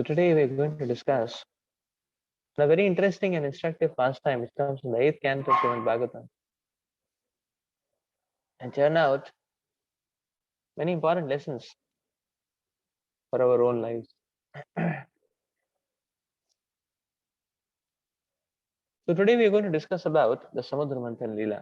So today we're going to discuss a very interesting and instructive pastime which comes from the 8th canto of Srimad Bhagavatam and turn out many important lessons for our own lives. So today we are going to discuss about the Samudra Manthan Leela.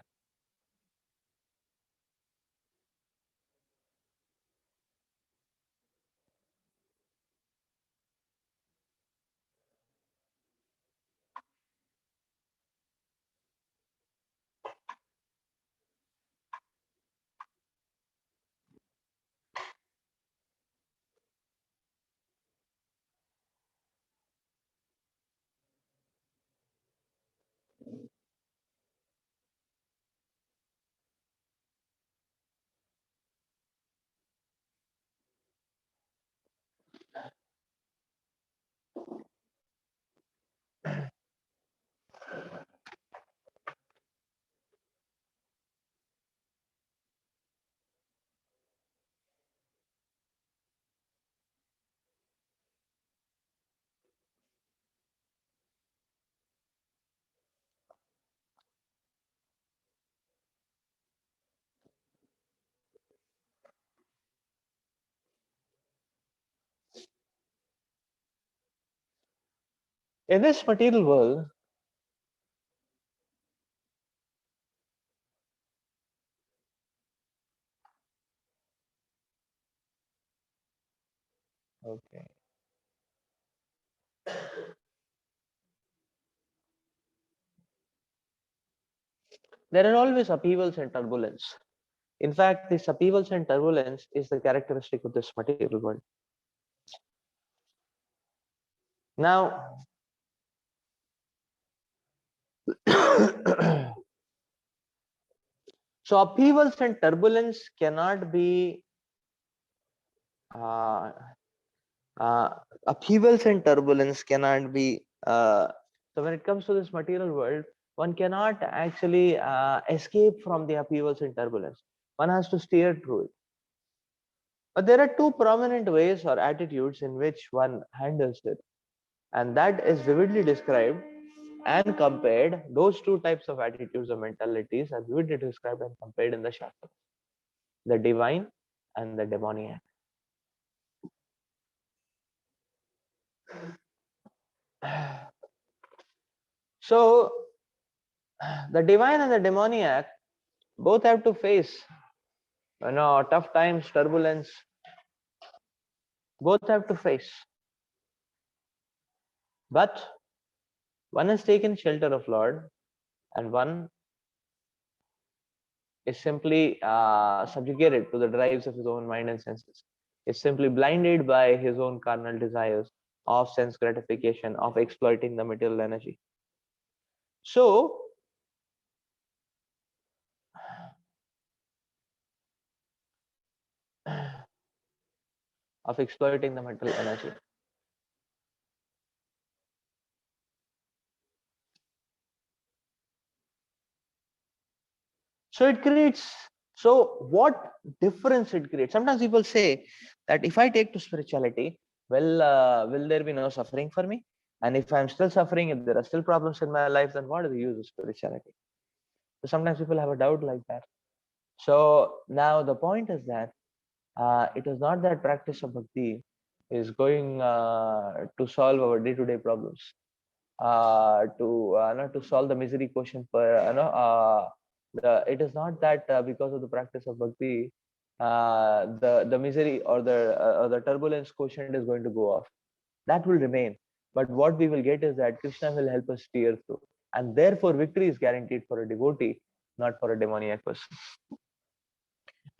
In this material world, okay, there are always upheavals and turbulence. In fact, this upheavals and turbulence is the characteristic of this material world. Now, so upheavals and turbulence cannot be uh, uh, upheavals and turbulence cannot be so when it comes to this material world, one cannot actually escape from the upheavals and turbulence. One has to steer through it. But there are two prominent ways or attitudes in which one handles it, and that is vividly described and compared. Those two types of attitudes or mentalities are vividly described and compared in the Shastras: the divine and the demoniac. So the divine and the demoniac both have to face tough times, turbulence. Both have to face, but one has taken shelter of Lord and one is simply subjugated to the drives of his own mind and senses, is simply blinded by his own carnal desires of sense gratification, of exploiting the material energy. So of exploiting the material energy. So it creates, so what difference it creates? Sometimes people say that if I take to spirituality, well, will there be no suffering for me? And if I'm still suffering, if there are still problems in my life, then what is the use of spirituality? So sometimes people have a doubt like that. So now the point is that it is not that practice of bhakti is going to solve our day-to-day problems, to not to solve the misery quotient for it is not that because of the practice of bhakti the misery or the turbulence quotient is going to go off. That will remain, but what we will get is that Krishna will help us steer through, and therefore victory is guaranteed for a devotee, not for a demoniac person.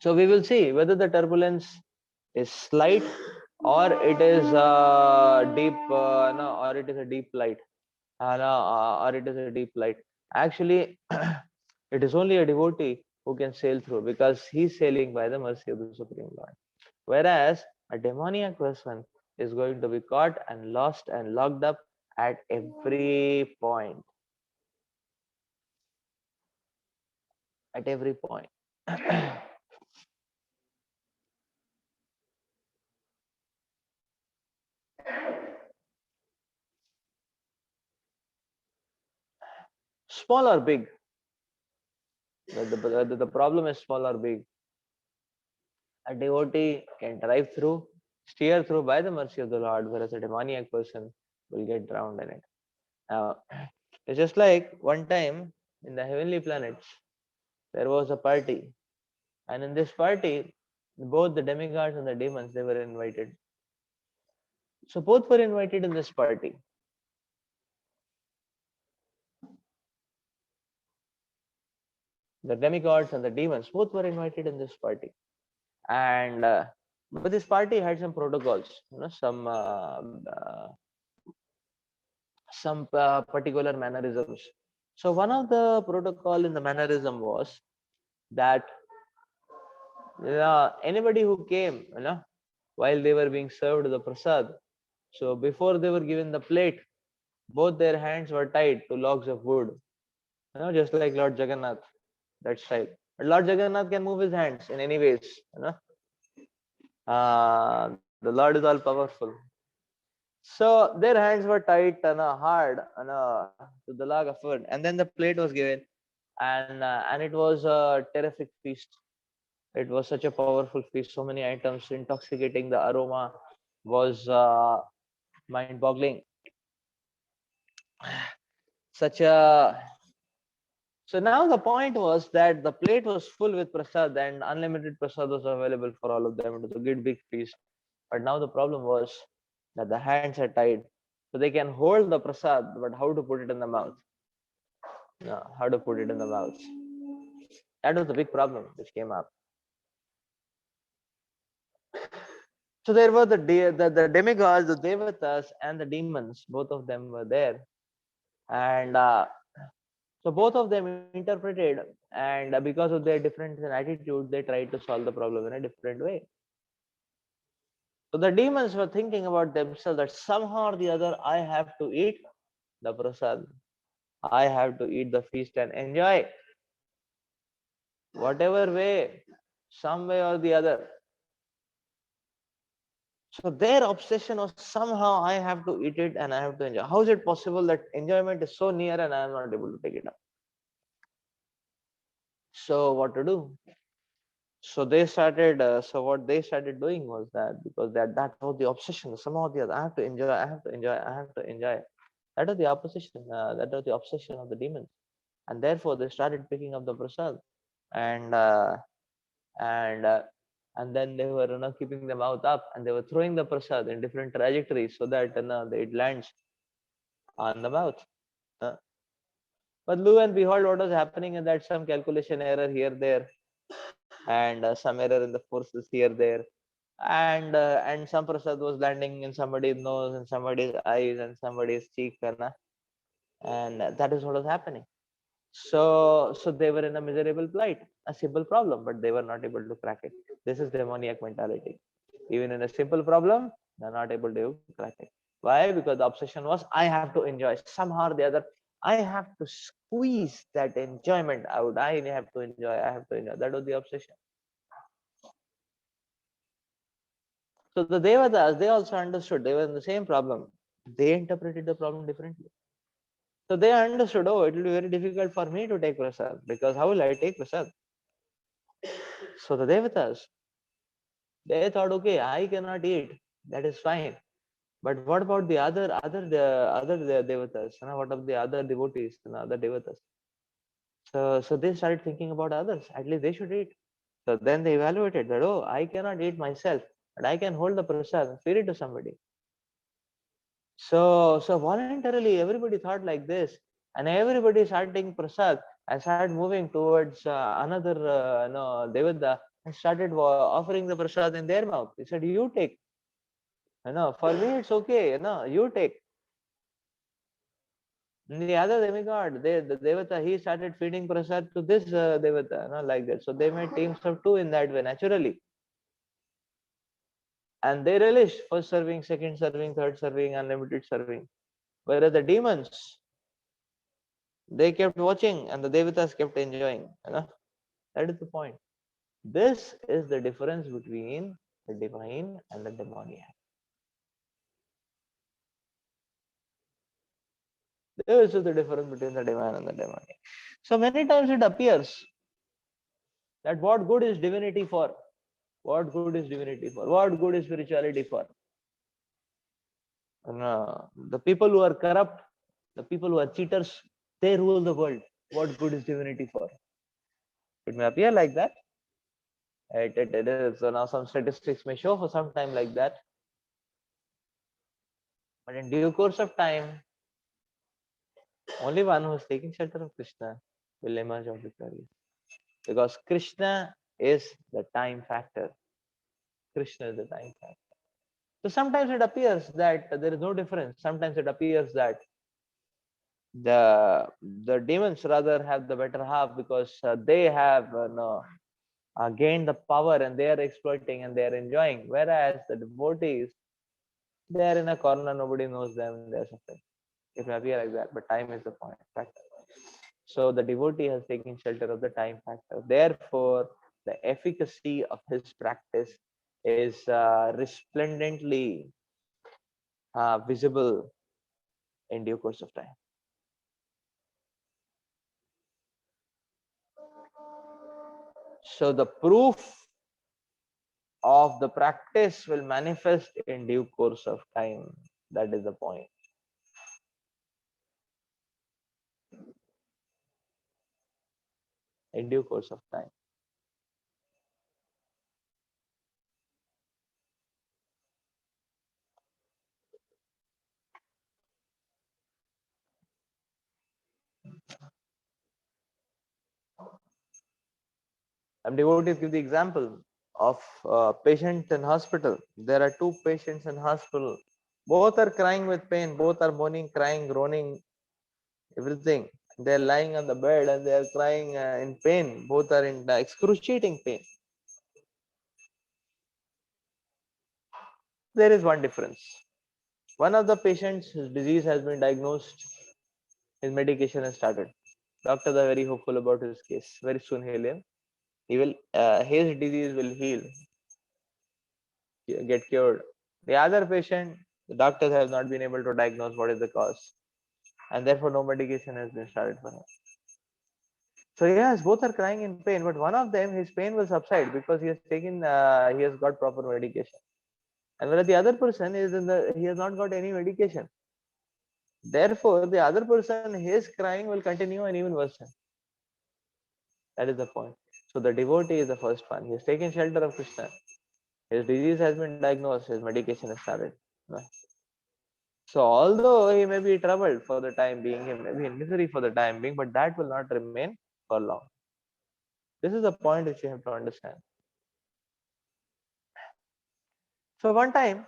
So we will see whether the turbulence is slight or it is deep no, or it is a deep light, or it is a deep light. Actually, it is only a devotee who can sail through, because he's sailing by the mercy of the Supreme Lord. Whereas a demoniac person is going to be caught and lost and locked up at every point. At every point. Small or big? The problem is small or big. A devotee can drive through, steer through by the mercy of the Lord, whereas a demoniac person will get drowned in it. Now, it's just like one time in the heavenly planets, there was a party, and in this party, both the demigods and the demons they were invited. So both were invited in this party. The demigods and the demons both were invited in this party, and but this party had some protocols, some particular mannerisms. So one of the protocol in the mannerism was that anybody who came, while they were being served the prasad, so before they were given the plate, both their hands were tied to logs of wood, just like Lord Jagannath, that style. But Lord Jagannath can move his hands in any ways, the Lord is all powerful. So their hands were tight and hard and to the log of wood, and then the plate was given, and it was a terrific feast. It was such a powerful feast, so many items, intoxicating. The aroma was mind-boggling. Such a So now the point was that the plate was full with prasad and unlimited prasad was available for all of them. It was a good big feast. But now the problem was that the hands are tied. So they can hold the prasad, but how to put it in the mouth? No, how to put it in the mouth? That was the big problem which came up. So there were the demigods, the devatas, and the demons. Both of them were there, and so both of them interpreted, and because of their difference in attitude, they tried to solve the problem in a different way. So the demons were thinking about themselves that somehow or the other, I have to eat the prasad. I have to eat the feast and enjoy whatever way, some way or the other. So their obsession was somehow I have to eat it and I have to enjoy. How is it possible that enjoyment is so near and I am not able to take it up? So what to do? So they started. So what they started doing was that because that was the obsession. Somehow or the other, I have to enjoy. I have to enjoy. I have to enjoy. That was the opposition. That was the obsession of the demons, and therefore they started picking up the prasad, and uh, and uh, and then they were keeping the mouth up, and they were throwing the prasad in different trajectories so that it lands on the mouth. Uh, but lo and behold, what was happening is that some calculation error here there, and some error in the forces here there, and some prasad was landing in somebody's nose and somebody's eyes and somebody's cheek, and that is what was happening. So they were in a miserable plight, a simple problem, but they were not able to crack it. This is demoniac mentality. Even in a simple problem, they're not able to crack it. Why? Because the obsession was I have to enjoy somehow or the other. I have to squeeze that enjoyment out. I have to enjoy. I have to enjoy. That was the obsession. So the Devatas, they also understood. They were in the same problem. They interpreted the problem differently. So they understood, oh, it will be very difficult for me to take prasad because how will I take prasad? So the Devatas, they thought, okay, I cannot eat. That is fine. But what about the other Devatas? What about the other devotees and other Devatas? So they started thinking about others. At least they should eat. So then they evaluated that, oh, I cannot eat myself, but I can hold the prasad and feed it to somebody. So voluntarily everybody thought like this, and everybody started taking prasad and started moving towards another devata and started offering the prasad in their mouth. He said, "You take. For me it's okay. You take." And the other demigod, the devata, he started feeding prasad to this devata, like that. So they made teams of two in that way naturally, and they relished first serving, second serving, third serving, unlimited serving. Whereas the demons, they kept watching and the devatas kept enjoying. That is the point. This is the difference between the divine and the demoniac. This is the difference between the divine and the demonic. So many times it appears that what good is divinity for? What good is divinity for? What good is spirituality for? And, the people who are corrupt, the people who are cheaters, they rule the world. What good is divinity for? It may appear like that. It is. So now some statistics may show for some time like that. But in due course of time, only one who is taking shelter of Krishna will emerge out victorious. Because Krishna is the time factor. Krishna is the time factor. So sometimes it appears that there is no difference. Sometimes it appears that the the demons rather have the better half because they have no, gained the power and they are exploiting and they are enjoying. Whereas the devotees, they are in a corner, nobody knows them, they are suffering. It may appear like that, but time is the point factor. So the devotee has taken shelter of the time factor. Therefore, the efficacy of his practice is resplendently visible in due course of time. So the proof of the practice will manifest in due course of time. That is the point. In due course of time. Some devotees give the example of patient in hospital. There are two patients in hospital. Both are crying with pain. Both are moaning, crying, groaning, everything. They're lying on the bed and they are crying in pain. Both are in excruciating pain. There is one difference. One of the patients, his disease has been diagnosed. His medication has started. Doctors are very hopeful about his case. Very soon he will his disease will heal, get cured. The other patient, the doctors have not been able to diagnose what is the cause, and therefore no medication has been started for him. So yes, both are crying in pain, but one of them, his pain will subside because he has got proper medication, and whereas the other person is he has not got any medication. Therefore, the other person, his crying will continue and even worsen. That is the point. So the devotee is the first one. He has taken shelter of Krishna. His disease has been diagnosed. His medication has started. So although he may be troubled for the time being, he may be in misery for the time being, but that will not remain for long. This is the point which you have to understand. So one time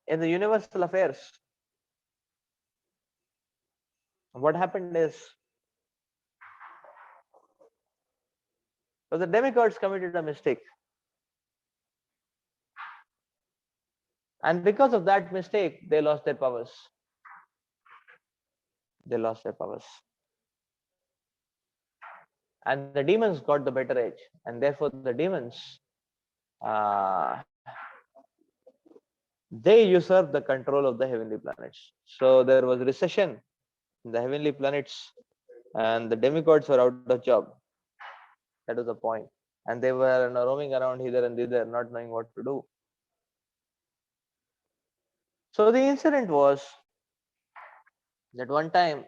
in the universal affairs, what happened is, so the demigods committed a mistake. And because of that mistake, they lost their powers. They lost their powers. And the demons got the better edge. And therefore the demons, uh, they usurped the control of the heavenly planets. So there was recession in the heavenly planets and the demigods were out of job. That was the point. And they were roaming around hither and thither, not knowing what to do. So the incident was that one time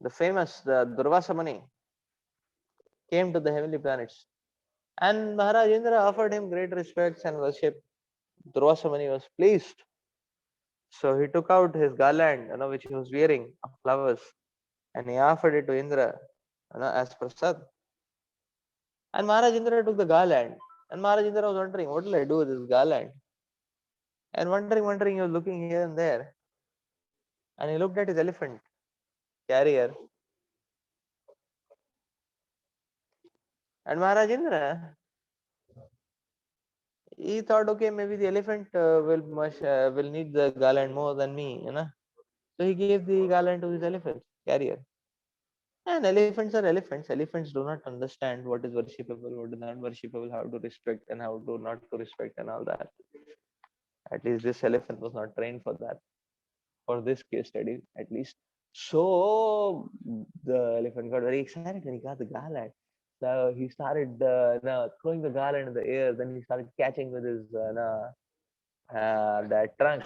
the Durvasa Muni came to the heavenly planets and Maharaj Indra offered him great respects and worship. Durvasa Muni was pleased. So he took out his garland, which he was wearing of flowers, and he offered it to Indra, as prasad. And Maharaj Indra took the garland, and Maharaj Indra was wondering, what will I do with this garland? And wondering, he was looking here and there, and he looked at his elephant carrier, and Maharaj Indra, he thought, okay, maybe the elephant will need the garland more than me. So he gave the garland to his elephant carrier. And elephants are elephants. Elephants do not understand what is worshipable, what is not worshipable, how to respect and how to not to respect and all that. At least this elephant was not trained for that. for this case study at least. So the elephant got very excited when he got the garland. So he started throwing the garland in the air. Then he started catching with his that trunk,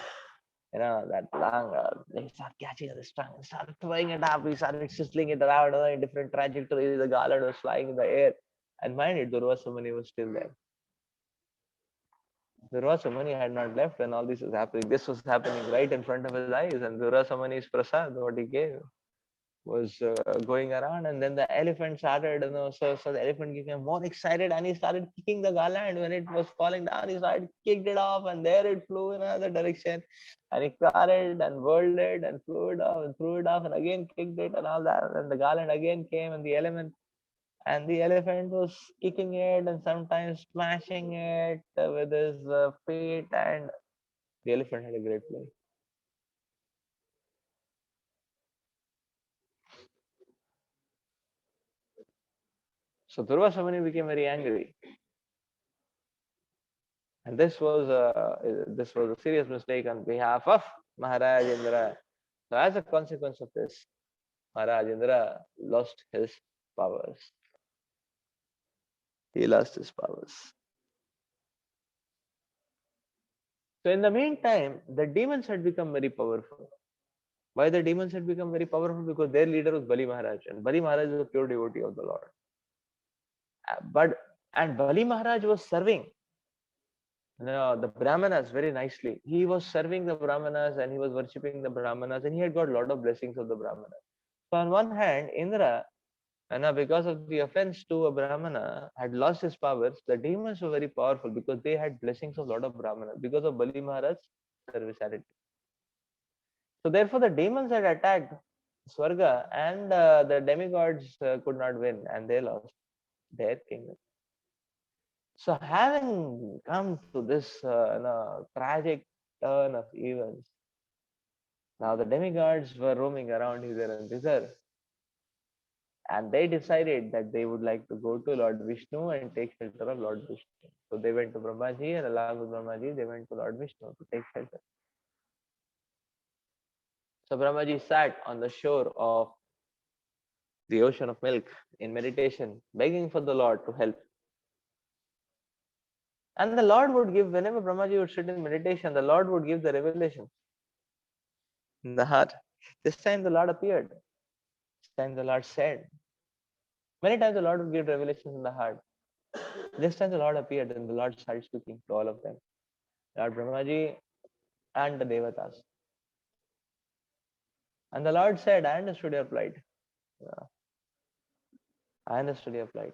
that long. He started catching this trunk and started throwing it up. He started sizzling it around in different trajectories. The garland was flying in the air. And mind it, Durvasa Muni was still there. Durvasa Muni had not left when all this was happening. This was happening right in front of his eyes, and Durvasa Muni's prasad, what he gave, was going around, and then the elephant started, so the elephant became more excited, and he started kicking the garland when it was falling down. He started kicked it off, and there it flew in another direction, and he caught it and whirled it and flew it off and threw it off and again kicked it and all that, and the garland again came, and the elephant was kicking it and sometimes smashing it with his feet, and the elephant had a great play. So Durvasa Muni became very angry, and this was a serious mistake on behalf of Maharaj Indra. So as a consequence of this, Maharaj Indra lost his powers. He lost his powers. So in the meantime, the demons had become very powerful. Why the demons had become very powerful? Because their leader was Bali Maharaj, and Bali Maharaj was a pure devotee of the Lord. But and Bali Maharaj was serving the Brahmanas very nicely. He was serving the Brahmanas and he was worshipping the Brahmanas, and he had got a lot of blessings of the Brahmanas. So on one hand, Indra, because of the offense to a Brahmana, had lost his powers. The demons were very powerful because they had blessings of a lot of Brahmanas because of Bali Maharaj's serviceability. So therefore, the demons had attacked Swarga, and the demigods could not win, and they lost their kingdom. So having come to this tragic turn of events, now the demigods were roaming around hither and thither, and they decided that they would like to go to Lord Vishnu and take shelter of Lord Vishnu. So they went to Brahmaji, and along with Brahmaji, they went to Lord Vishnu to take shelter. So Brahmaji sat on the shore of the ocean of milk in meditation, begging for the Lord to help. And the Lord would give, whenever Brahmaji would sit in meditation, the Lord would give the revelation in the heart. This time the Lord appeared. This time the Lord said. Many times the Lord would give revelations in the heart. This time the Lord appeared and the Lord started speaking to all of them. Lord Brahmaji and the Devatas. And the Lord said, I understood your plight. Yeah, I understood your plight.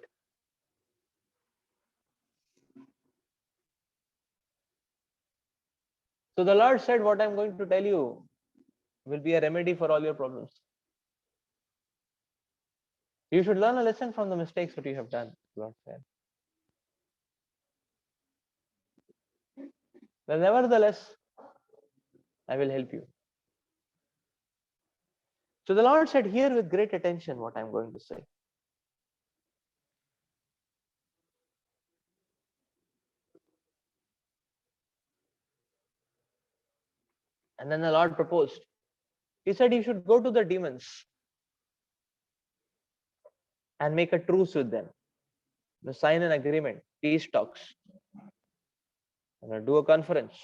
So the Lord said, what I'm going to tell you will be a remedy for all your problems. You should learn a lesson from the mistakes that you have done, the Lord said. But nevertheless, I will help you. So the Lord said, hear with great attention what I'm going to say. And then the Lord proposed. He said, you should go to the demons and make a truce with them. Sign an agreement, peace talks. Do a conference,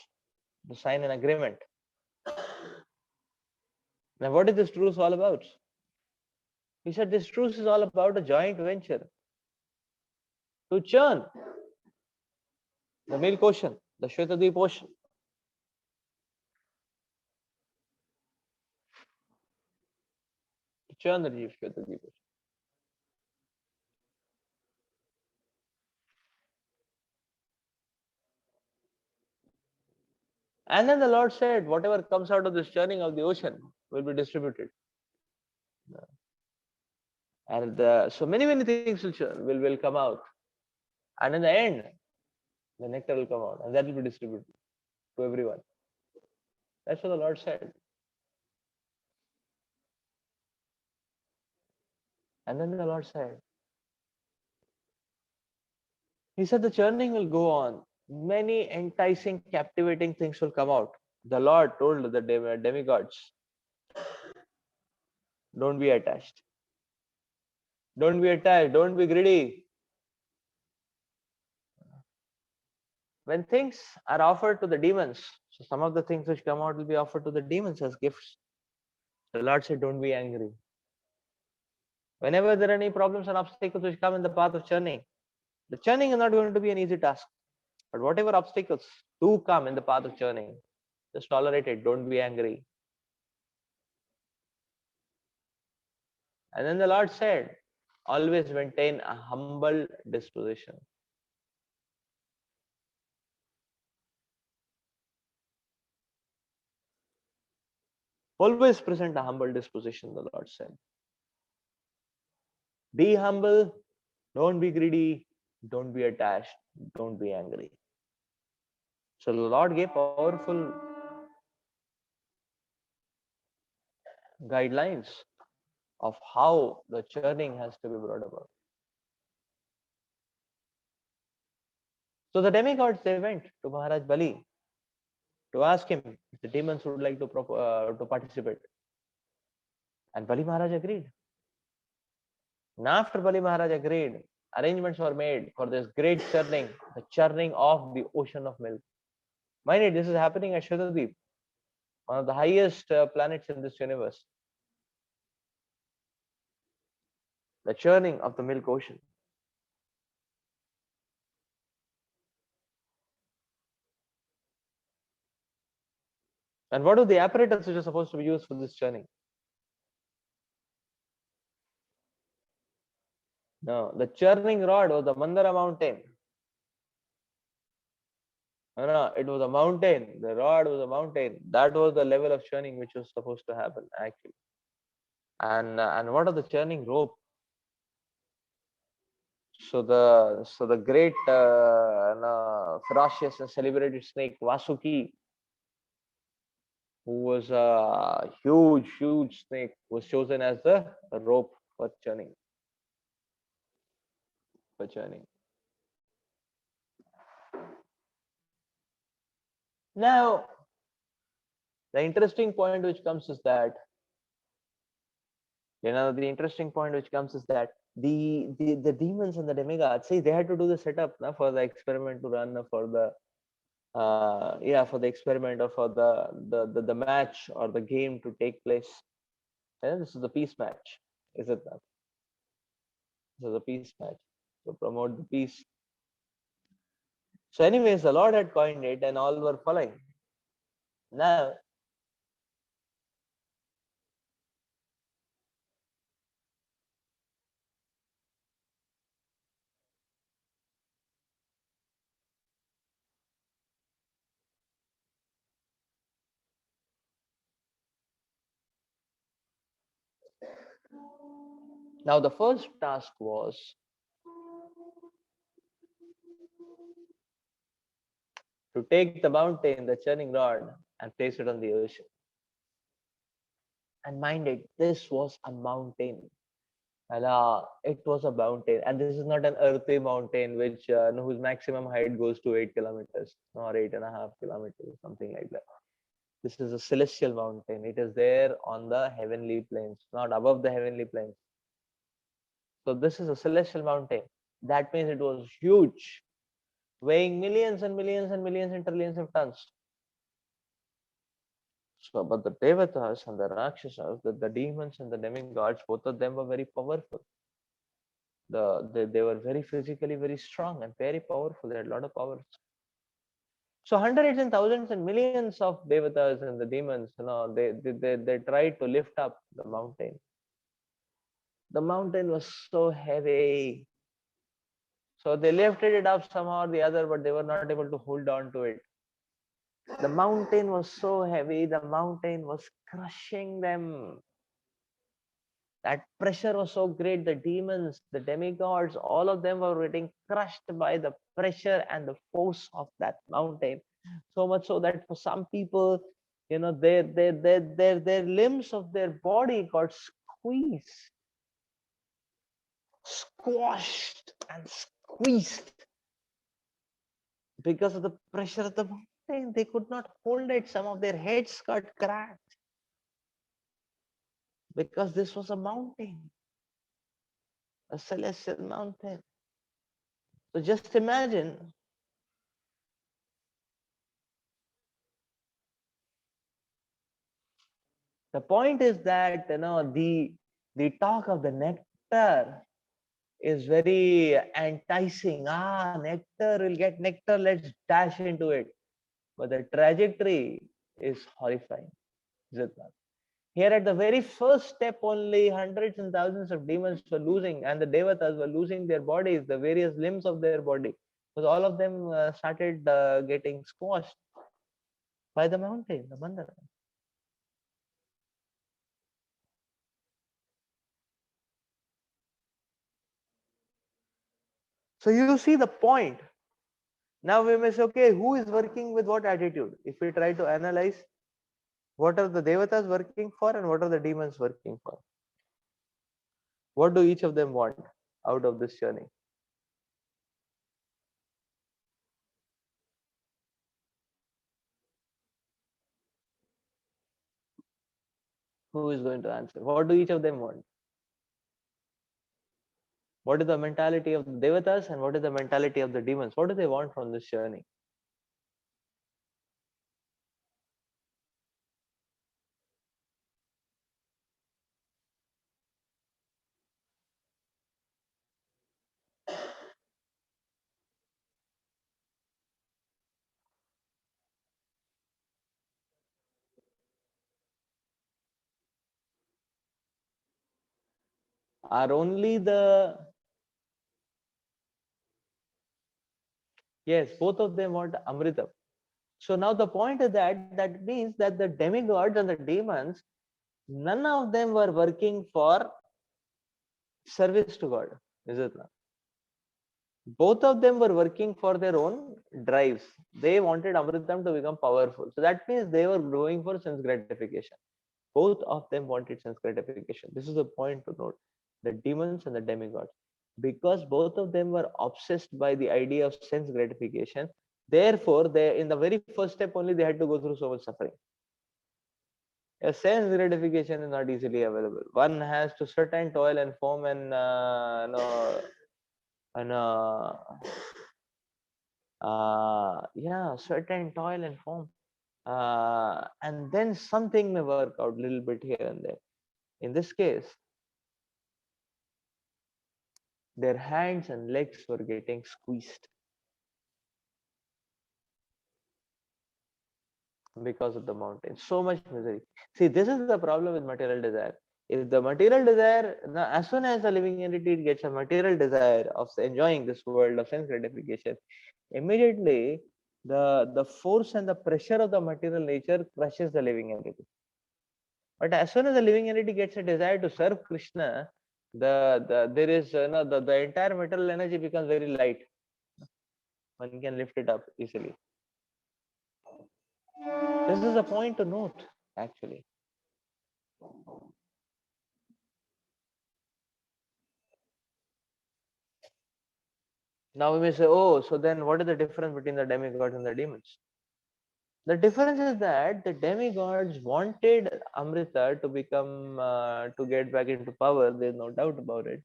sign an agreement. Now, what is this truce all about? He said, this truce is all about a joint venture to churn the milk ocean, the Shvetadweep ocean. To churn the Shvetadweep ocean. And then the Lord said, whatever comes out of this churning of the ocean will be distributed. And so many things will come out. And in the end, the nectar will come out and that will be distributed to everyone. That's what the Lord said. And then the Lord said, He said the churning will go on. Many enticing, captivating things will come out. the Lord told the demigods, don't be attached. Don't be attached. Don't be greedy. When things are offered to the demons, so some of the things which come out will be offered to the demons as gifts. The Lord said, don't be angry. Whenever there are any problems and obstacles which come in the path of churning, the churning is not going to be an easy task. But whatever obstacles do come in the path of churning, just tolerate it. Don't be angry. And then the Lord said, always maintain a humble disposition. Always present a humble disposition, the Lord said. Be humble, don't be greedy, don't be attached, don't be angry. So the Lord gave powerful guidelines of how the churning has to be brought about. So the demigods, they went to Maharaj Bali to ask him if the demons would like to participate. And Bali Maharaj agreed. And after Bali Maharaj agreed, arrangements were made for this great churning, the churning of the ocean of milk. Mind it, this is happening at Shradadweep, one of the highest planets in this universe. The churning of the milk ocean. And what are the apparatus which are supposed to be used for this churning? No, the churning rod was the Mandara mountain. No, it was a mountain. The rod was a mountain. That was the level of churning which was supposed to happen actually. And what are the churning rope? So the great ferocious and celebrated snake Vasuki, who was a huge snake, was chosen as the rope for churning. Now, the interesting point which comes is that the demons and the demigods, see, they had to do the setup for the experiment to run, for the for the experiment or for the match or the game to take place. Yeah, this is the peace match, is it not? This is a peace match to promote the peace. So, anyways, the Lord had coined it, and all were following. Now, the first task was to take the mountain, the churning rod, and place it on the ocean. And mind it, this was a mountain. And it was a mountain, and this is not an earthly mountain which whose maximum height goes to 8 kilometers or 8.5 kilometers, something like that. This is a celestial mountain. It is there on the heavenly plains, not above the heavenly plains. So this is a celestial mountain. That means it was huge, weighing millions and millions and millions and trillions of tons. So, but the Devatas and the Rakshasas, the demons and the demigods, both of them were very powerful. They were very physically very strong and very powerful. They had a lot of powers. So hundreds and thousands and millions of Devatas and the demons, they tried to lift up the mountain. The mountain was so heavy. So they lifted it up somehow or the other, but they were not able to hold on to it. The mountain was so heavy, the mountain was crushing them. That pressure was so great, the demons, the demigods, all of them were getting crushed by the pressure and the force of that mountain. So much so that for some people, their limbs of their body got squashed and squeezed because of the pressure of the mountain. mountain. They could not hold it. Some of their heads got cracked because this was a mountain, a celestial mountain. So just imagine. The point is that the talk of the nectar is very enticing. Ah, nectar, we'll get nectar, let's dash into it. But the trajectory is horrifying, is it not? Here at the very first step, only hundreds and thousands of demons were losing, and the devatas were losing their bodies, the various limbs of their body, because all of them started getting squashed by the mountain, the Mandara. So you see the point. Now we may say, okay, who is working with what attitude? If we try to analyze, what are the devatas working for and what are the demons working for? What do each of them want out of this journey? Who is going to answer? What do each of them want? What is the mentality of the devatas and what is the mentality of the demons? What do they want from this journey? Are only the yes, both of them want Amrita. So now the point is that means that the demigods and the demons, none of them were working for service to God, is it not? Both of them were working for their own drives. They wanted Amritam to become powerful. So that means they were going for sense gratification. Both of them wanted sense gratification. This is a point to note. The demons and the demigods. Because both of them were obsessed by the idea of sense gratification, therefore, they in the very first step only they had to go through so much suffering. A sense gratification is not easily available. One has to sweat and toil and foam and and yeah, sweat and toil and foam. And then something may work out a little bit here and there. In this case, their hands and legs were getting squeezed because of the mountain. So much misery. See, this is the problem with material desire. If the material desire, now as soon as the living entity gets a material desire of enjoying this world of sense gratification, immediately the force and the pressure of the material nature crushes the living entity. But as soon as the living entity gets a desire to serve Krishna, there is the entire material energy becomes very light. One can lift it up easily. This is a point to note, actually. Now we may say, oh, so then what is the difference between the demigods and the demons? The difference is that the demigods wanted Amrita to become, to get back into power. There's no doubt about it.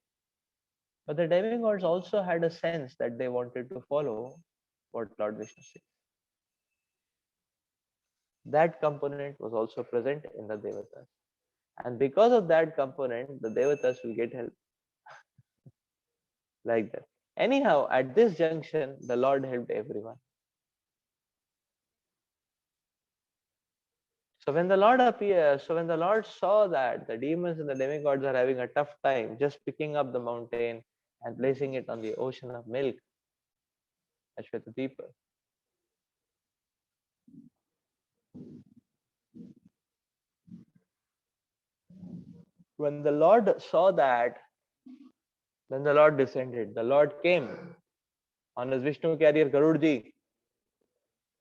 But the demigods also had a sense that they wanted to follow what Lord Vishnu said. That component was also present in the Devatas. And because of that component, the Devatas will get help like that. Anyhow, at this junction, the Lord helped everyone. So when the Lord appears, so when the Lord saw that the demons and the demigods are having a tough time just picking up the mountain and placing it on the ocean of milk, Ashwata people. When the Lord saw that, then the Lord descended. The Lord came on his Vishnu carrier Garudji,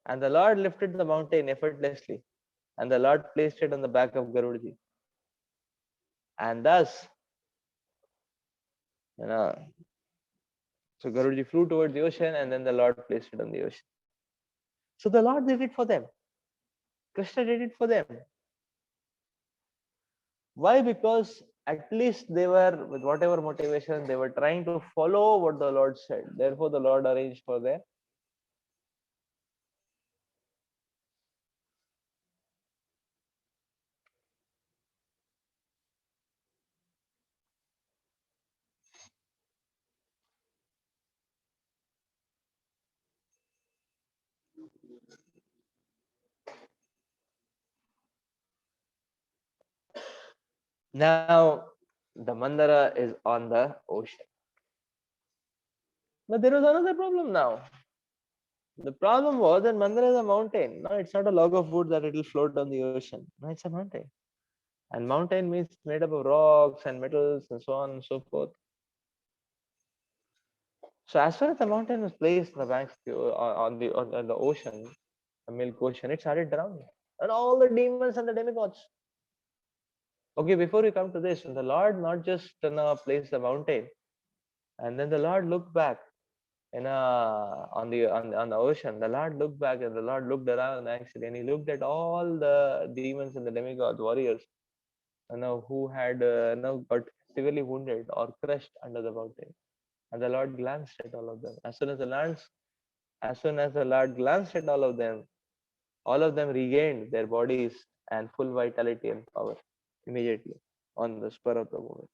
and the Lord lifted the mountain effortlessly, and the Lord placed it on the back of Garudji. And thus, you know, so Garudji flew towards the ocean, and then the Lord placed it on the ocean. So the Lord did it for them. Krishna did it for them. Why? Because at least they were, with whatever motivation, they were trying to follow what the Lord said. Therefore, the Lord arranged for them. Now, the Mandara is on the ocean. But there was another problem now. The problem was that Mandara is a mountain. No, it's not a log of wood that it will float on the ocean. No, it's a mountain. And mountain means made up of rocks and metals and so on and so forth. So as soon as the mountain was placed on the banks on the ocean, the Milk Ocean, it started drowning. And all the demons and the demigods. Okay, before we come to this, the Lord not just placed the mountain, and then the Lord looked back on the ocean. The Lord looked back and the Lord looked around actually, and he looked at all the demons and the demigods, warriors, who had got severely wounded or crushed under the mountain. And the Lord glanced at all of them. As soon as the Lord glanced at all of them regained their bodies and full vitality and power immediately on the spur of the moment.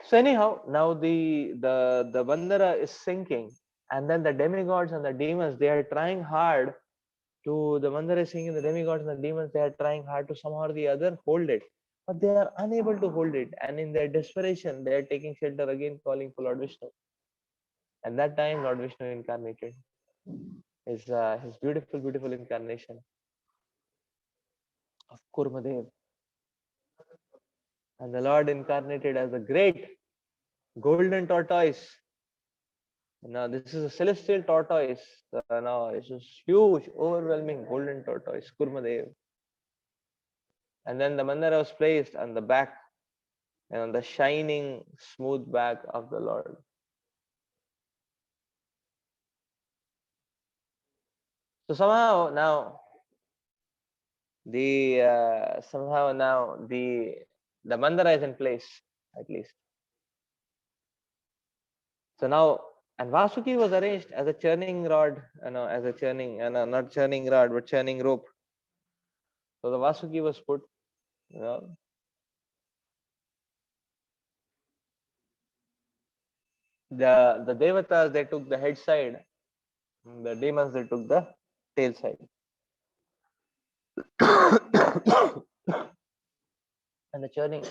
So anyhow, now the Bandara is sinking, and then the demigods and the demons, they are trying hard to the Mandara is sinking. The demigods and the demons, they are trying hard to somehow or the other hold it, but they are unable to hold it. And in their desperation, they are taking shelter again, calling for Lord Vishnu. At that time, Lord Vishnu incarnated his beautiful, beautiful incarnation of Kurmadev. And the Lord incarnated as a great golden tortoise. Now, this is a celestial tortoise. Now, this is huge, overwhelming golden tortoise, Kurmadev. And then the Mandara was placed on the back and on the shining, smooth back of the Lord. So somehow now the Mandara is in place, at least. So now, and Vasuki was arranged as a churning rod, as a churning, not churning rod, but churning rope. So the Vasuki was put, you know, the Devatas, they took the head side, the demons, they took the tail side. And the churning.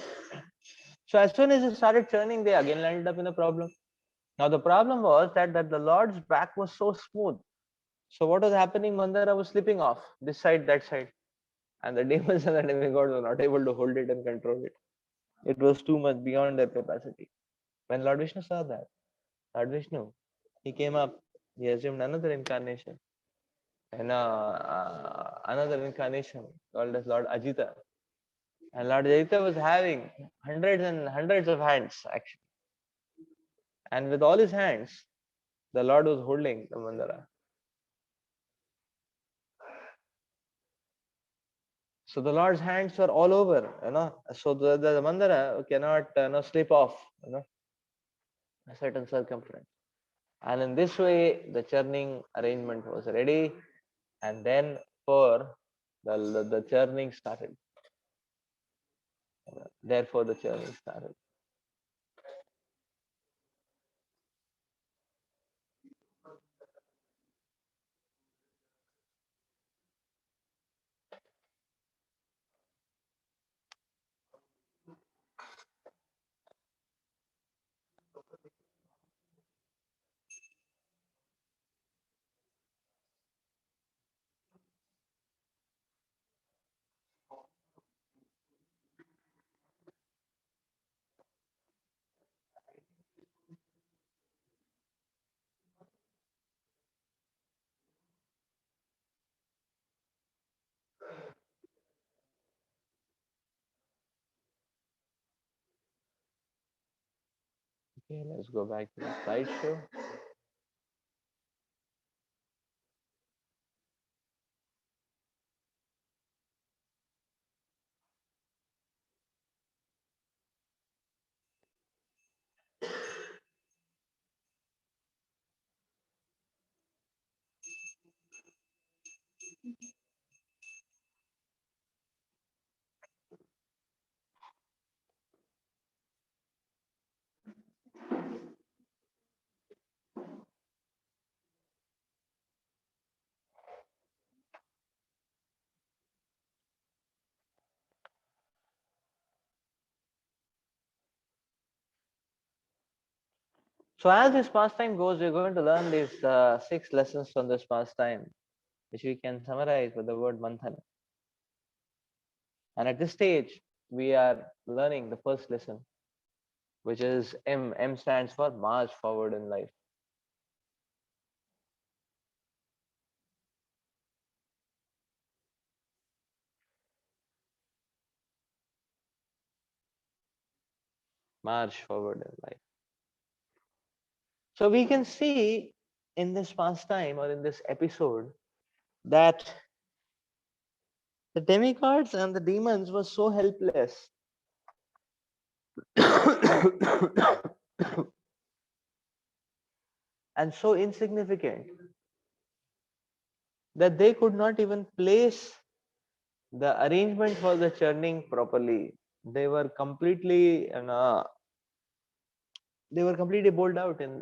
So as soon as it started churning, they again landed up in a problem. Now the problem was that the Lord's back was so smooth. So what was happening? Mandara was slipping off this side, that side, and the demons and the demigods were not able to hold it and control it. It was too much beyond their capacity. When Lord Vishnu saw that, Lord Vishnu, he came up, he assumed another incarnation, and another incarnation called as Lord Ajita. And Lord Ajita was having hundreds and hundreds of hands actually, and with all his hands, the Lord was holding the Mandara. So the Lord's hands were all over. So the Mandara cannot slip off, a certain circumference. And in this way, the churning arrangement was ready. And then for the churning started. Therefore, the churning started. Okay, let's go back to the slideshow. So as this pastime goes, we're going to learn these 6 lessons from this pastime, which we can summarize with the word manthan. And at this stage, we are learning the first lesson, which is M. M stands for march forward in life. March forward in life. So we can see in this pastime or in this episode that the demigods and the demons were so helpless and so insignificant that they could not even place the arrangement for the churning properly. They were completely they were completely bowled out in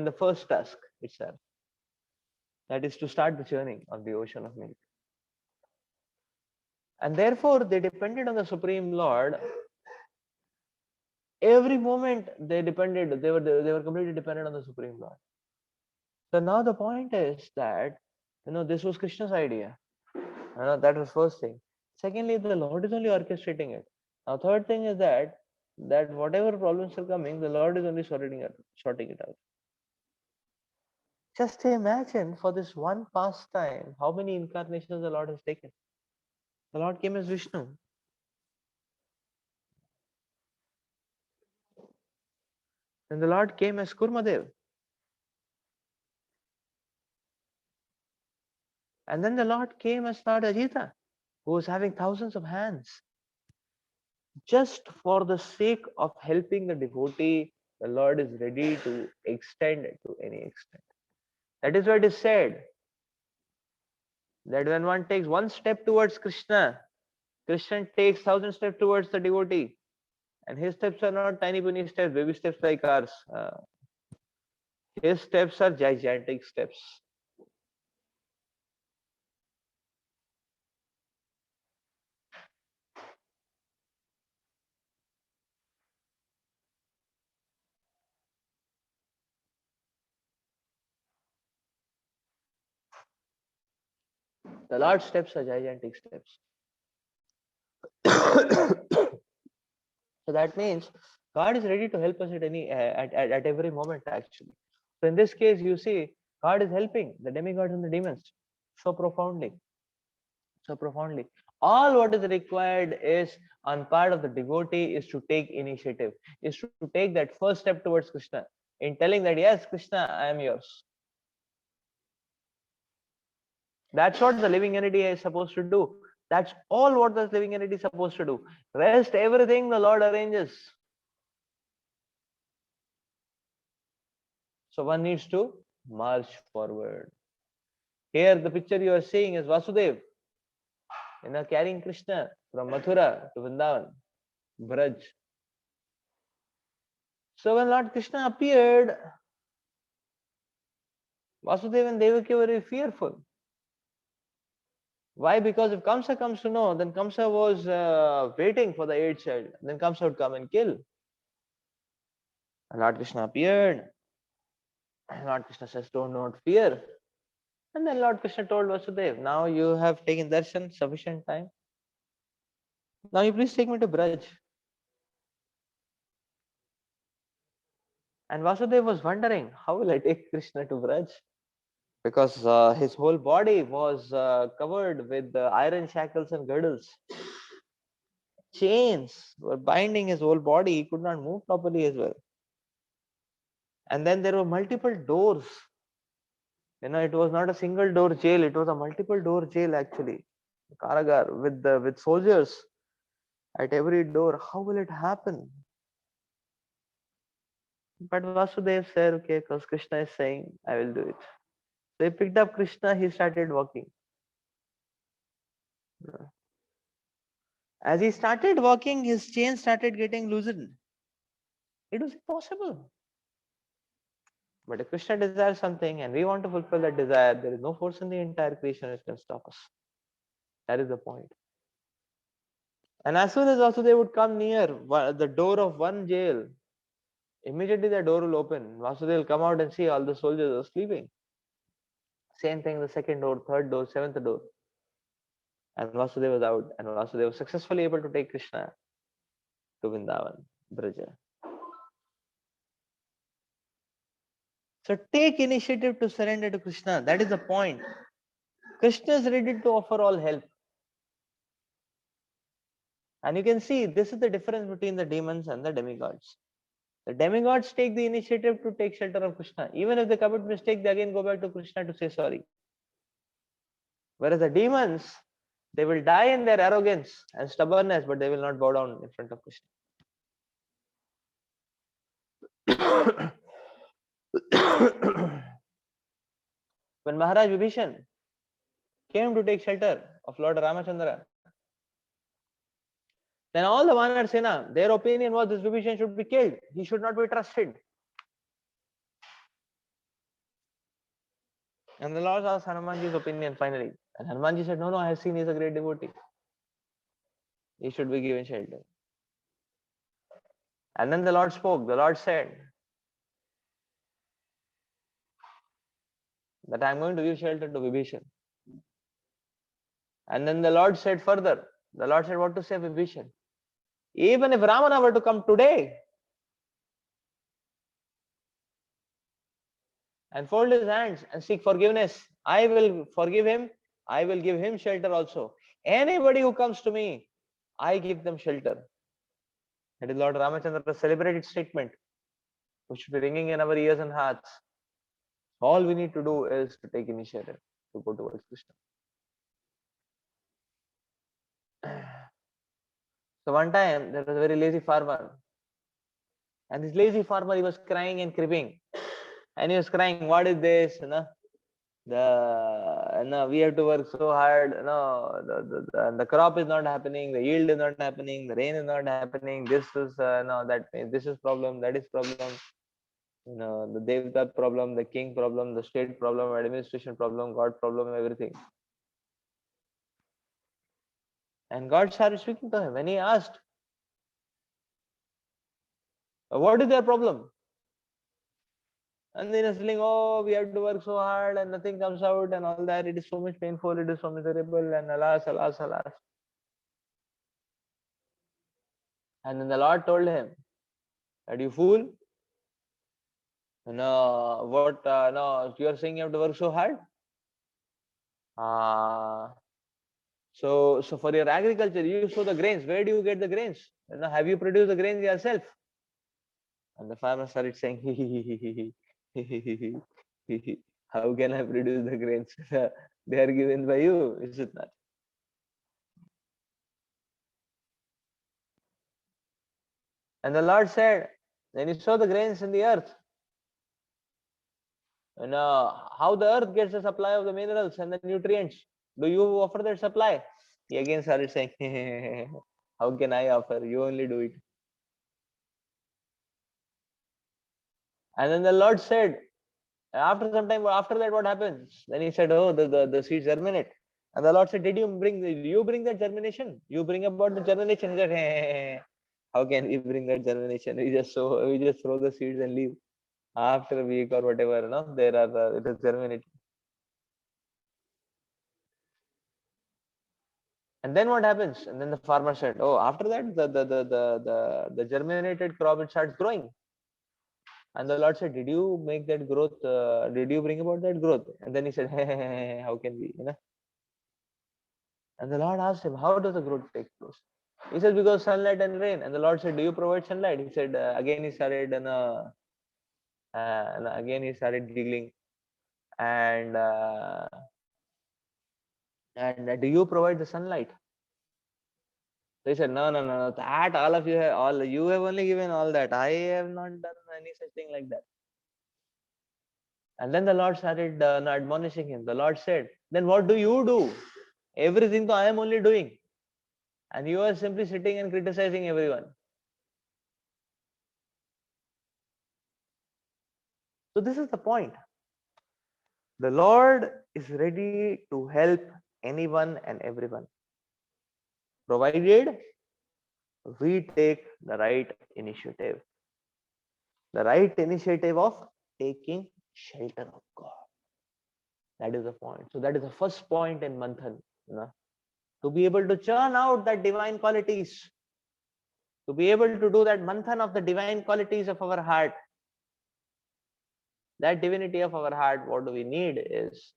the first task itself. That is to start the churning of the ocean of milk. And therefore they depended on the Supreme Lord. Every moment they were completely dependent on the Supreme Lord. So now the point is that this was Krishna's idea. That was first thing. Secondly, the Lord is only orchestrating it. Now third thing is that whatever problems are coming, the Lord is only sorting it out. Just imagine for this one pastime, how many incarnations the Lord has taken. The Lord came as Vishnu. And the Lord came as Kurmadev. And then the Lord came as Lord Ajita, who was having thousands of hands. Just for the sake of helping the devotee, the Lord is ready to extend it to any extent. That is why it is said that when one takes one step towards Krishna, Krishna takes 1,000 steps towards the devotee. And his steps are not tiny puny steps, baby steps like ours. His steps are gigantic steps. The Lord's steps are gigantic steps. So that means God is ready to help us at every moment actually. So in this case, you see, God is helping the demigods and the demons so profoundly. So profoundly. All what is required is on part of the devotee is to take initiative, is to take that first step towards Krishna in telling that yes, Krishna, I am yours. That's what the living entity is supposed to do. That's all what the living entity is supposed to do. Rest everything the Lord arranges. So one needs to march forward. Here the picture you are seeing is Vasudev, carrying Krishna from Mathura to Vrindavan, Braj. So when Lord Krishna appeared, Vasudeva and Devaki were very fearful. Why? Because if Kamsa comes to know, then Kamsa was waiting for the 8th child. Then Kamsa would come and kill. And Lord Krishna appeared. And Lord Krishna says, "Do not fear." And then Lord Krishna told Vasudeva, "Now you have taken darshan, sufficient time. Now you please take me to Braj." And Vasudeva was wondering, how will I take Krishna to Braj? Because his whole body was covered with iron shackles and girdles. Chains were binding his whole body. He could not move properly as well. And then there were multiple doors. It was not a single door jail, it was a multiple door jail actually. Karagar with soldiers at every door. How will it happen? But Vasudev said, okay, because Krishna is saying, I will do it. So he picked up Krishna, he started walking. As he started walking, his chain started getting loosened. It was impossible. But if Krishna desires something and we want to fulfill that desire, there is no force in the entire creation which can stop us. That is the point. And as soon as Vasudev would come near the door of one jail, immediately the door will open. Vasudev will come out and see all the soldiers are sleeping. Same thing, the second door, third door, seventh door. And Vasudeva was out, and Vasudeva was successfully able to take Krishna to Vrindavan, Braja. So take initiative to surrender to Krishna. That is the point. Krishna is ready to offer all help. And you can see this is the difference between the demons and the demigods. The demigods take the initiative to take shelter of Krishna. Even if they commit mistake, they again go back to Krishna to say sorry. Whereas the demons, they will die in their arrogance and stubbornness, but they will not bow down in front of Krishna. When Maharaj Vibhishan came to take shelter of Lord Ramachandra, then all the Vanar Sena, their opinion was this Vibhishan should be killed. He should not be trusted. And the Lord asked Hanumanji's opinion finally. And Hanumanji said, no, I have seen he is a great devotee. He should be given shelter. And then the Lord spoke. The Lord said that I am going to give shelter to Vibhishan. And then the Lord said further, the Lord said what to say Vibhishan. Even if Ramana were to come today and fold his hands and seek forgiveness, I will forgive him. I will give him shelter also. Anybody who comes to me, I give them shelter. That is Lord Ramachandra's celebrated statement, which should be ringing in our ears and hearts. All we need to do is to take initiative to go towards Krishna. So one time there was a very lazy farmer, and this lazy farmer, he was crying and creeping, and he was crying, what is this? We have to work so hard. The crop is not happening, the yield is not happening, the rain is not happening. This is this is problem, that is problem. The Devta problem, the king problem, the state problem, administration problem, God problem, everything. And God started speaking to him when he asked, what is their problem? And then he's telling, oh, we have to work so hard and nothing comes out and all that. It is so much painful, it is so miserable, and alas, alas, alas. And then the Lord told him, that you fool, no, you are saying you have to work so hard? So for your agriculture, you sow the grains. Where do you get the grains? Have you produced the grains yourself? And the farmer started saying, how can I produce the grains? They are given by you, is it not? And the Lord said, then you sow the grains in the earth. And how the earth gets the supply of the minerals and the nutrients? Do you offer that supply? He again started saying, how can I offer? You only do it. And then the Lord said, after some time, after that, what happens? Then he said, oh, the seeds germinate. And the Lord said, did you bring that germination? You bring about the germination. He said, hey, how can we bring that germination? We just throw the seeds and leave. After a week or whatever, it is germinated. And then what happens? And then the farmer said, oh, after that, the germinated crop, it starts growing. And the Lord said, did you make that growth? Did you bring about that growth? And then he said, hey, how can we, And the Lord asked him, how does the growth take place? He said, because sunlight and rain. And the Lord said, do you provide sunlight? He said, again he started, And again he started giggling. And do you provide the sunlight? They said, no, no, no, no, that all of you have, all you have only given all that. I have not done any such thing like that. And then the Lord started admonishing him. The Lord said, then what do you do? Everything I am only doing. And you are simply sitting and criticizing everyone. So this is the point. The Lord is ready to help anyone and everyone, provided we take the right initiative. The right initiative of taking shelter of God. That is the point. So that is the first point in Manthan. You know, to be able to churn out that divine qualities, to be able to do that Manthan of the divine qualities of our heart, that divinity of our heart, what do we need is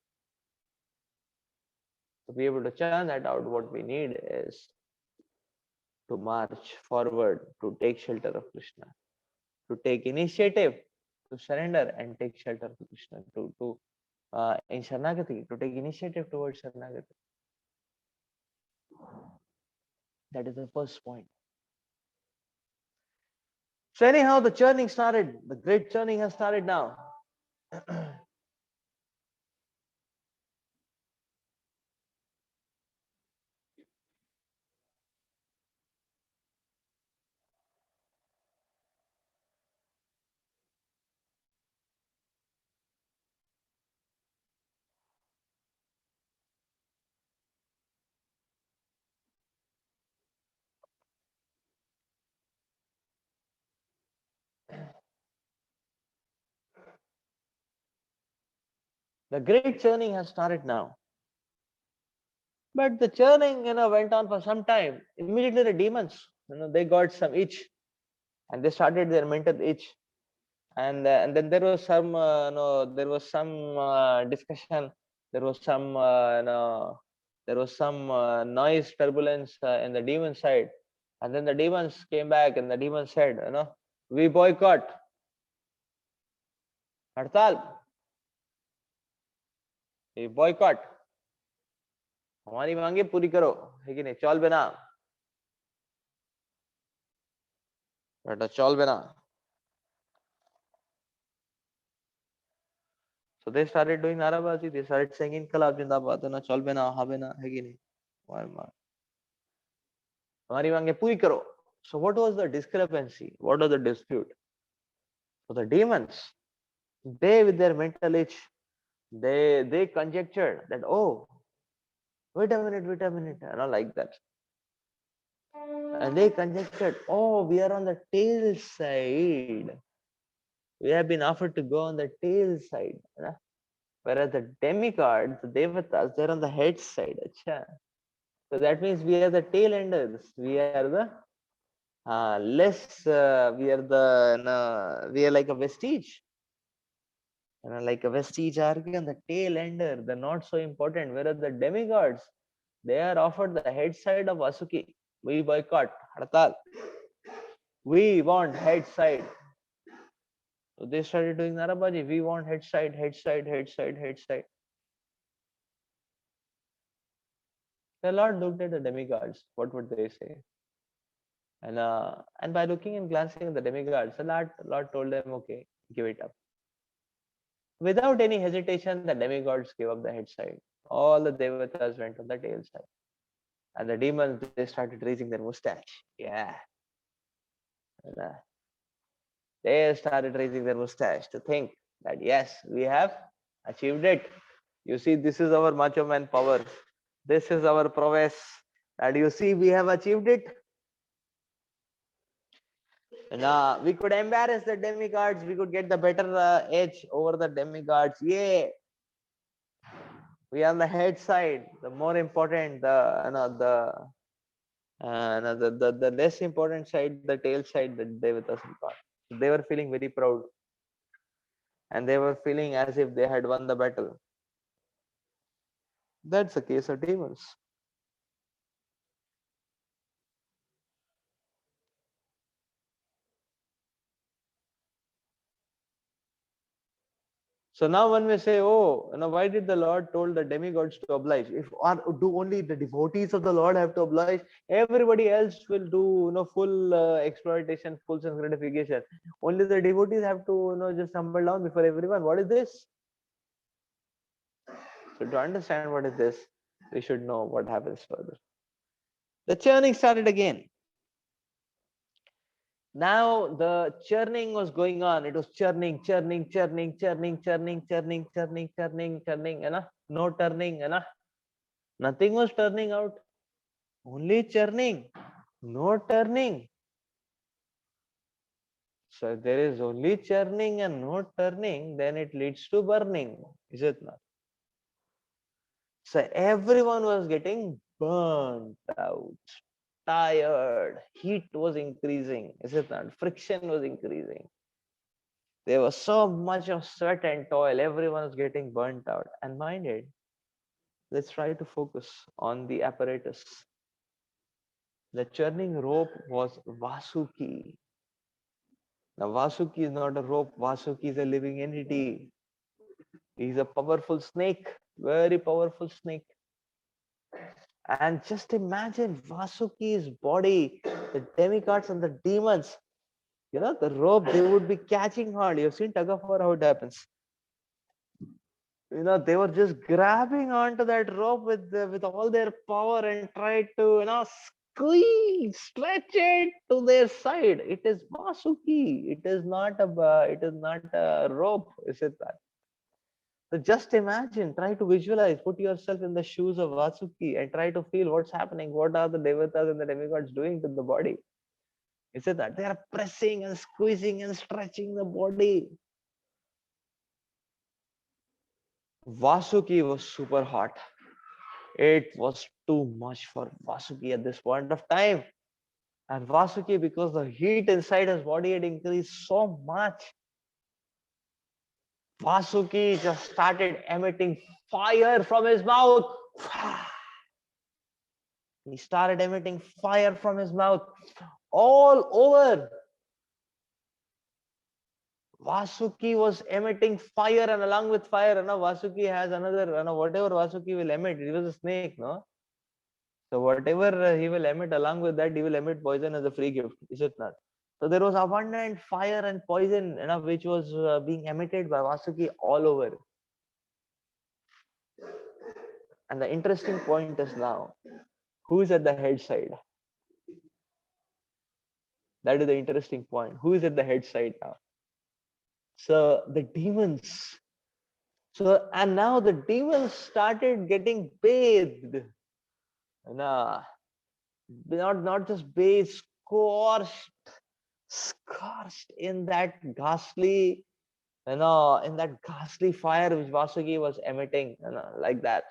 to be able to churn that out. What we need is to march forward, to take shelter of Krishna, to take initiative, to surrender and take shelter of Krishna, to in Sharanagati, to take initiative towards Sharanagati. That is the first point. So anyhow, the churning started. The great churning has started now. The great churning has started now. But the churning, went on for some time. Immediately the demons, they got some itch, and they started their mental itch. And then there was some, there was some discussion. There was some, there was some noise, turbulence in the demon side. And then the demons came back, and the demons said, we boycott, हड़ताल, we boycott. हमारी मांगे पूरी करो, है कि नहीं? चौल बना, बेटा चौल बना. So they started doing Narabazi. They started singing Kalab Jindabad, na chol bena, ha bena, hai ki nahi? Hamari मांगे पूरी करो. So what was the discrepancy? What was the dispute? So the demons, they with their mental itch, they conjectured that, oh, wait a minute, like that. And they conjectured, oh, we are on the tail side. We have been offered to go on the tail side. Whereas the demigods, the devatas, they're on the head side. Achha. So that means we are the tail enders. We are the less. We are the. We are like a vestige. Like a vestige argue on the tail ender, the not so important. Whereas the demigods, they are offered the head side of Vasuki. We boycott. Hartal. We want head side. So they started doing Narabaji. We want head side, head side, head side, head side. The Lord looked at the demigods. What would they say? And by looking and glancing at the demigods, the Lord told them, okay, give it up. Without any hesitation, the demigods gave up the head side. All the devatas went on the tail side. And the demons, they started raising their mustache. Yeah. And, they started raising their mustache to think that, yes, we have achieved it. You see, this is our macho man power. This is our prowess. And you see, we have achieved it. And we could embarrass the demigods. We could get the better edge over the demigods. Yeah. We are on the head side. The more important, the less important side, the tail side, the devatas got. They were feeling very proud, and they were feeling as if they had won the battle. That's the case of demons. So now one may say, oh, why did the Lord told the demigods to oblige? If or do only the devotees of the Lord have to oblige? Everybody else will do, full exploitation, full sense gratification. Only the devotees have to, just humble down before everyone. What is this? So to understand what is this, we should know what happens further. The churning started again. Now the churning was going on. It was churning, churning, churning, churning, churning, churning, churning, churning, churning, no turning, nothing was turning out. Only churning, no turning. So if there is only churning and no turning, then it leads to burning, is it not? So everyone was getting burnt out, tired, heat was increasing, is it not? Friction was increasing. There was so much of sweat and toil, everyone was getting burnt out. And mind it, let's try to focus on the apparatus. The churning rope was Vasuki. Now, Vasuki is not a rope, Vasuki is a living entity. He's a powerful snake, very powerful snake. And just imagine Vasuki's body, the demigods and the demons, the rope, they would be catching hard. You've seen tug of war, how it happens. They were just grabbing onto that rope with all their power and tried to, squeeze, stretch it to their side. It is Vasuki. It is not a rope, is it that? So just imagine, try to visualize, put yourself in the shoes of Vasuki and try to feel what's happening. What are the devatas and the demigods doing to the body? Is it that they are pressing and squeezing and stretching the body? Vasuki was super hot. It was too much for Vasuki at this point of time. And Vasuki, because the heat inside his body had increased so much, Vasuki just started emitting fire from his mouth. He started emitting fire from his mouth all over. Vasuki was emitting fire, and along with fire, Vasuki has another, whatever Vasuki will emit, he was a snake, no? So whatever he will emit, along with that, he will emit poison as a free gift, is it not? So there was abundant fire and poison, which was being emitted by Vasuki all over. And the interesting point is now, who is at the head side? That is the interesting point. Who is at the head side now? So the demons. So and now the demons started getting bathed. Nah, not just bathed, scorched in that ghastly, in that ghastly fire which Vasuki was emitting, like that.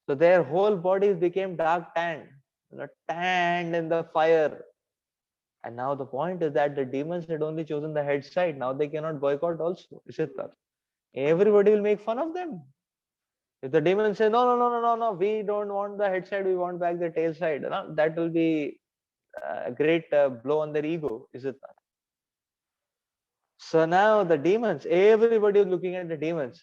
So their whole bodies became dark tanned, tanned in the fire. And now the point is that the demons had only chosen the head side. Now they cannot boycott also. Is it that? Everybody will make fun of them. If the demons say, no, no, no, no, no, no, we don't want the head side, we want back the tail side, that will be a great blow on their ego. Is it not? So now the demons, everybody was looking at the demons.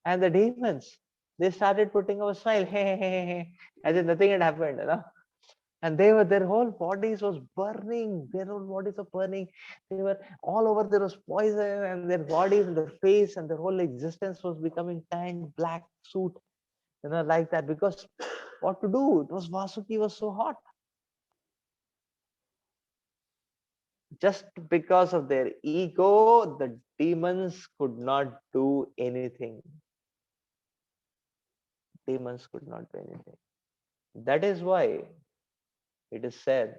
And the demons, they started putting up a smile, hey, hey, hey, hey, as if nothing had happened. And their whole bodies was burning, their whole bodies were burning. They were all over, there was poison, and their bodies and their face and their whole existence was becoming tanned black suit, like that. Because what to do? It was Vasuki was so hot. Just because of their ego, the demons could not do anything. Demons could not do anything. That is why it is said,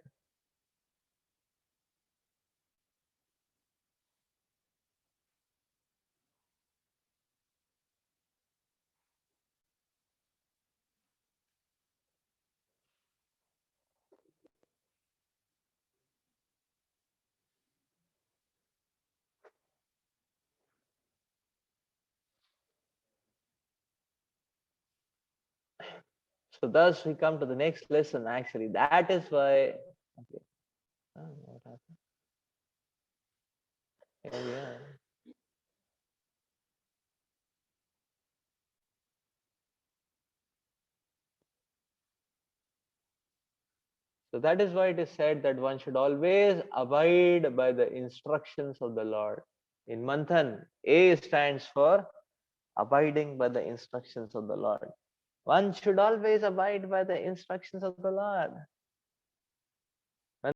so thus we come to the next lesson. Actually, that is why. Okay. What happened? Here we are. So that is why it is said that one should always abide by the instructions of the Lord. In Manthan, A stands for abiding by the instructions of the Lord. One should always abide by the instructions of the Lord.